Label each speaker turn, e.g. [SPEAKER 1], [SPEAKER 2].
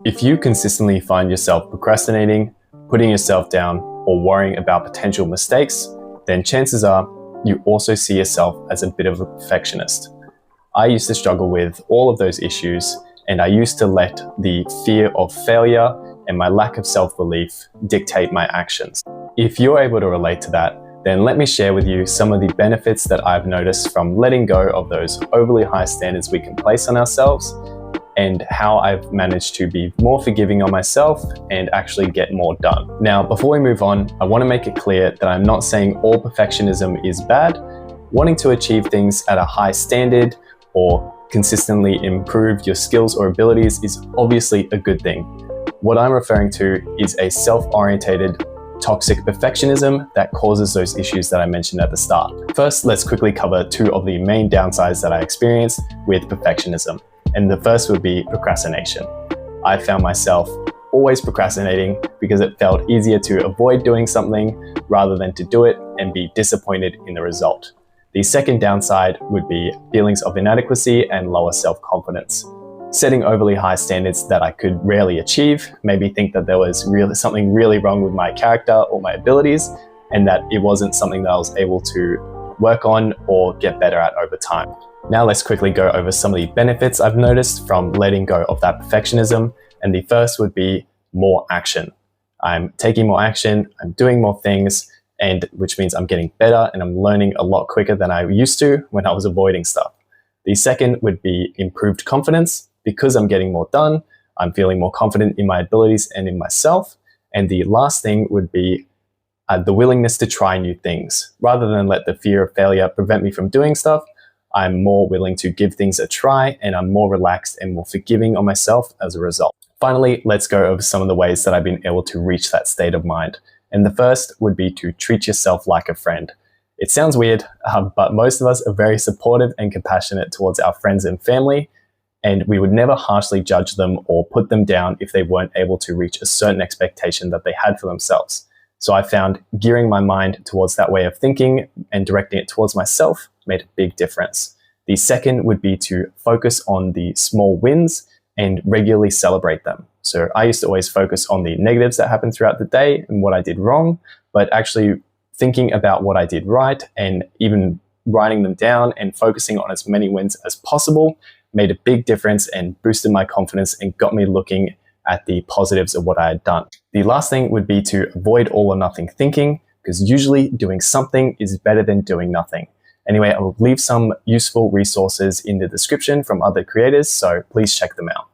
[SPEAKER 1] If you consistently find yourself procrastinating, putting yourself down, or worrying about potential mistakes, then chances are you also see yourself as a bit of a perfectionist. I used to struggle with all of those issues, and I used to let the fear of failure and my lack of self-belief dictate my actions. If you're able to relate to that, then let me share with you some of the benefits that I've noticed from letting go of those overly high standards we can place on ourselves, and how I've managed to be more forgiving on myself and actually get more done. Now, before we move on, I want to make it clear that I'm not saying all perfectionism is bad. Wanting to achieve things at a high standard or consistently improve your skills or abilities is obviously a good thing. What I'm referring to is a self-orientated toxic perfectionism that causes those issues that I mentioned at the start. First, let's quickly cover two of the main downsides that I experienced with perfectionism. And the first would be procrastination. I found myself always procrastinating because it felt easier to avoid doing something rather than to do it and be disappointed in the result. The second downside would be feelings of inadequacy and lower self-confidence. Setting overly high standards that I could rarely achieve made me think that there was something really wrong with my character or my abilities, and that it wasn't something that I was able to work on or get better at over time. Now let's quickly go over some of the benefits I've noticed from letting go of that perfectionism, and the first would be more action. I'm taking more action, I'm doing more things, and which means I'm getting better and I'm learning a lot quicker than I used to when I was avoiding stuff. The second would be improved confidence. Because I'm getting more done, I'm feeling more confident in my abilities and in myself. And the last thing would be the willingness to try new things. Rather than let the fear of failure prevent me from doing stuff, I'm more willing to give things a try, and I'm more relaxed and more forgiving on myself as a result. Finally, let's go over some of the ways that I've been able to reach that state of mind. And the first would be to treat yourself like a friend. It sounds weird, but most of us are very supportive and compassionate towards our friends and family, and we would never harshly judge them or put them down if they weren't able to reach a certain expectation that they had for themselves. So I found gearing my mind towards that way of thinking and directing it towards myself made a big difference. The second would be to focus on the small wins and regularly celebrate them. So I used to always focus on the negatives that happened throughout the day and what I did wrong, but actually thinking about what I did right and even writing them down and focusing on as many wins as possible made a big difference and boosted my confidence and got me looking at the positives of what I had done. The last thing would be to avoid all or nothing thinking, because usually doing something is better than doing nothing. Anyway, I will leave some useful resources in the description from other creators, so please check them out.